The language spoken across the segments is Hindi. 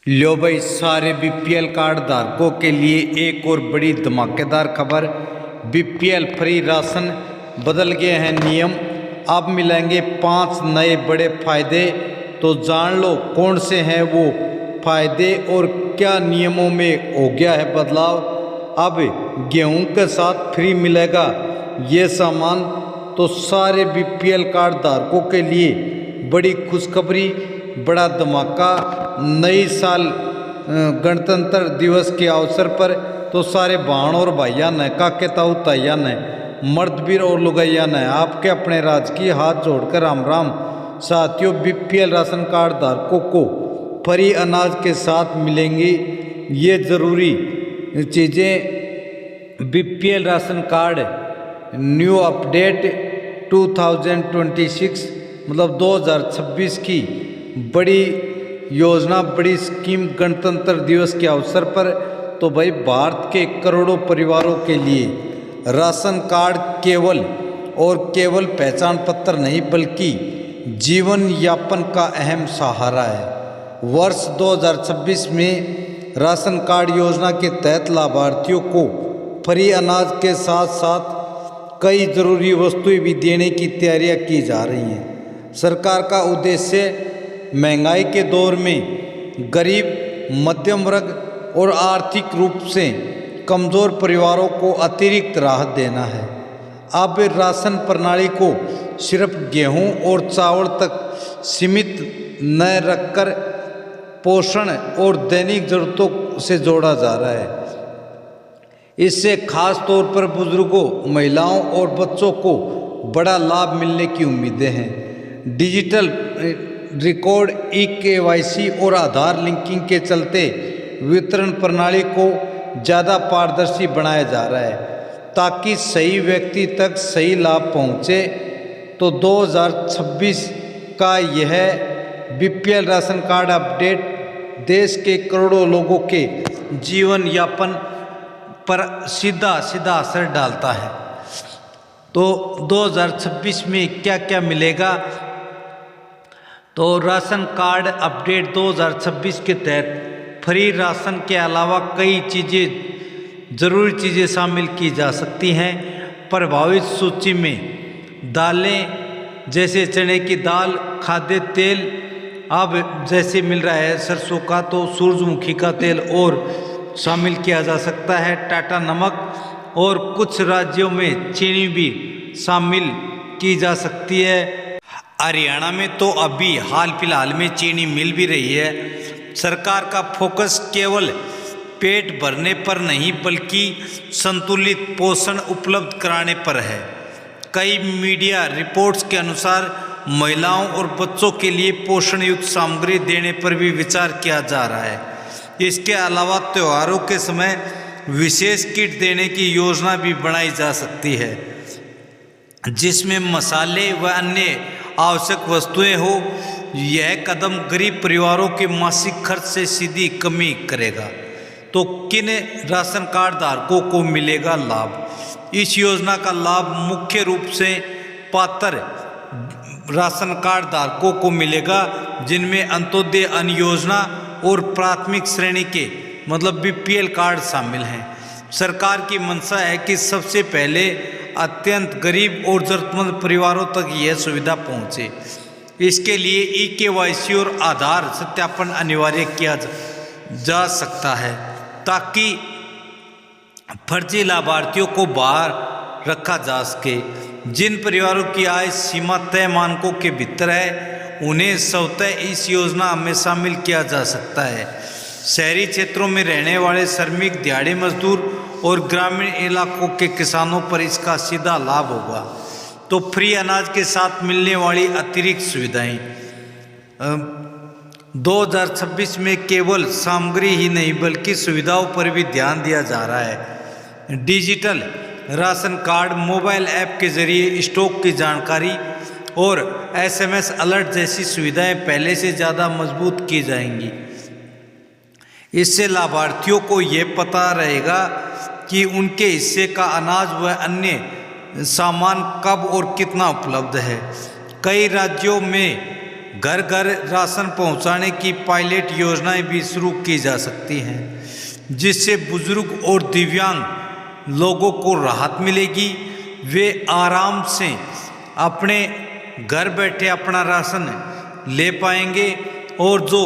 लो भाई, सारे बीपीएल कार्ड धारकों के लिए एक और बड़ी धमाकेदार खबर। बीपीएल फ्री राशन बदल गए हैं नियम। अब मिलेंगे 5 नए बड़े फायदे। तो जान लो कौन से हैं वो फायदे और क्या नियमों में हो गया है बदलाव। अब गेहूं के साथ फ्री मिलेगा ये सामान। तो सारे बीपीएल कार्ड धारकों के लिए बड़ी खुशखबरी, बड़ा धमाका। नई साल गणतंत्र दिवस के अवसर पर तो सारे बहन और भाइया ने, काके ताऊ ताइया ने, मर्दवीर और लुगैया ने आपके अपने राजकीय हाथ जोड़कर राम राम। साथियों, बीपीएल राशन कार्ड धारकों को फ्री अनाज के साथ मिलेंगी ये ज़रूरी चीज़ें। BPL ration card new update 2026 मतलब 2026 की बड़ी योजना, बड़ी स्कीम गणतंत्र दिवस के अवसर पर। तो भाई, भारत के करोड़ों परिवारों के लिए राशन कार्ड केवल पहचान पत्र नहीं बल्कि जीवन यापन का अहम सहारा है। वर्ष 2026 में राशन कार्ड योजना के तहत लाभार्थियों को फ्री अनाज के साथ साथ कई ज़रूरी वस्तुएं भी देने की तैयारियां की जा रही हैं। सरकार का उद्देश्य महंगाई के दौर में गरीब, मध्यम वर्ग और आर्थिक रूप से कमज़ोर परिवारों को अतिरिक्त राहत देना है। अब राशन प्रणाली को सिर्फ गेहूं और चावल तक सीमित न रखकर पोषण और दैनिक ज़रूरतों से जोड़ा जा रहा है। इससे खास तौर पर बुजुर्गों, महिलाओं और बच्चों को बड़ा लाभ मिलने की उम्मीदें हैं। डिजिटल रिकॉर्ड, ई-केवाईसी और आधार लिंकिंग के चलते वितरण प्रणाली को ज़्यादा पारदर्शी बनाया जा रहा है ताकि सही व्यक्ति तक सही लाभ पहुंचे। तो 2026 का यह बीपीएल राशन कार्ड अपडेट देश के करोड़ों लोगों के जीवन यापन पर सीधा असर डालता है। तो 2026 में क्या क्या मिलेगा? तो राशन कार्ड अपडेट 2026 के तहत फ्री राशन के अलावा कई ज़रूरी चीज़ें शामिल की जा सकती हैं। प्रभावित सूची में दालें जैसे चने की दाल, खाद्य तेल अब जैसे मिल रहा है सरसों का, तो सूरजमुखी का तेल और शामिल किया जा सकता है। टाटा नमक और कुछ राज्यों में चीनी भी शामिल की जा सकती है। हरियाणा में तो अभी हाल फिलहाल में चीनी मिल भी रही है। सरकार का फोकस केवल पेट भरने पर नहीं बल्कि संतुलित पोषण उपलब्ध कराने पर है। कई मीडिया रिपोर्ट्स के अनुसार महिलाओं और बच्चों के लिए पोषण युक्त सामग्री देने पर भी विचार किया जा रहा है। इसके अलावा त्योहारों के समय विशेष किट देने की योजना भी बनाई जा सकती है जिसमें मसाले व अन्य आवश्यक वस्तुएं हो। यह कदम गरीब परिवारों के मासिक खर्च से सीधी कमी करेगा। तो किन राशन कार्ड धारकों को मिलेगा लाभ? इस योजना का लाभ मुख्य रूप से पात्र राशन कार्ड धारकों को मिलेगा जिनमें अंत्योदय अन्न योजना और प्राथमिक श्रेणी के मतलब बीपीएल कार्ड शामिल हैं। सरकार की मंशा है कि सबसे पहले अत्यंत गरीब और ज़रूरतमंद परिवारों तक यह सुविधा पहुंचे। इसके लिए ई-केवाईसी और आधार सत्यापन अनिवार्य किया जा सकता है ताकि फर्जी लाभार्थियों को बाहर रखा जा सके। जिन परिवारों की आय सीमा तय मानकों के भीतर है उन्हें स्वतः इस योजना में शामिल किया जा सकता है। शहरी क्षेत्रों में रहने वाले श्रमिक, दिहाड़ी मजदूर और ग्रामीण इलाकों के किसानों पर इसका सीधा लाभ होगा। तो फ्री अनाज के साथ मिलने वाली अतिरिक्त सुविधाएं 2026 में केवल सामग्री ही नहीं बल्कि सुविधाओं पर भी ध्यान दिया जा रहा है। Digital ration card, mobile app के जरिए स्टॉक की जानकारी और एसएमएस अलर्ट जैसी सुविधाएं पहले से ज़्यादा मजबूत की जाएंगी। इससे लाभार्थियों को ये पता रहेगा कि उनके हिस्से का अनाज व अन्य सामान कब और कितना उपलब्ध है। कई राज्यों में घर घर राशन पहुंचाने की पायलट योजनाएं भी शुरू की जा सकती हैं, जिससे बुजुर्ग और दिव्यांग लोगों को राहत मिलेगी। वे आराम से अपने घर बैठे अपना राशन ले पाएंगे और जो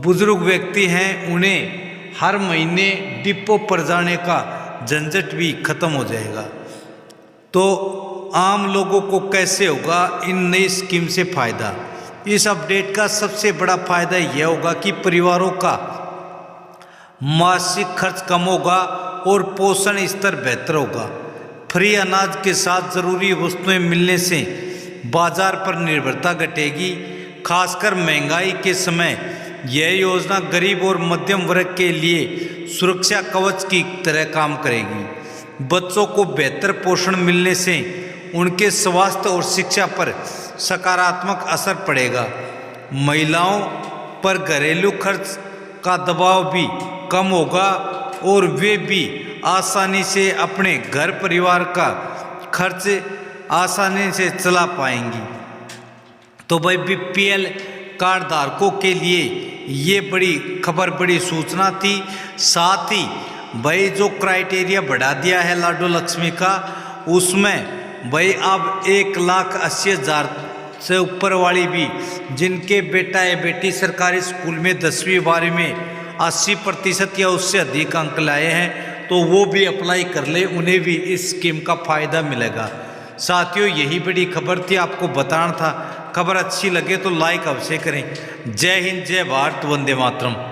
बुजुर्ग व्यक्ति हैं उन्हें हर महीने डिपो पर जाने का झंझट भी खत्म हो जाएगा। तो आम लोगों को कैसे होगा इन नई स्कीम से फ़ायदा? इस अपडेट का सबसे बड़ा फ़ायदा यह होगा कि परिवारों का मासिक खर्च कम होगा और पोषण स्तर बेहतर होगा। फ्री अनाज के साथ ज़रूरी वस्तुएं मिलने से बाजार पर निर्भरता घटेगी। खासकर महंगाई के समय यह योजना गरीब और मध्यम वर्ग के लिए सुरक्षा कवच की तरह काम करेगी। बच्चों को बेहतर पोषण मिलने से उनके स्वास्थ्य और शिक्षा पर सकारात्मक असर पड़ेगा। महिलाओं पर घरेलू खर्च का दबाव भी कम होगा और वे भी आसानी से अपने घर परिवार का खर्च आसानी से चला पाएंगी। तो भाई बीपीएल कार्ड धारकों के लिए ये बड़ी खबर, बड़ी सूचना थी। साथ ही भाई जो क्राइटेरिया बढ़ा दिया है लाडो लक्ष्मी का, उसमें भाई अब 1,80,000 से ऊपर वाली भी जिनके बेटा या बेटी सरकारी स्कूल में 10वीं 12वीं में 80% या उससे अधिक अंक लाए हैं तो वो भी अप्लाई कर ले, उन्हें भी इस स्कीम का फ़ायदा मिलेगा। साथियों यही बड़ी खबर थी, आपको बताना था। खबर अच्छी लगे तो लाइक अवश्य करें। जय हिंद, जय भारत, वंदे मातरम।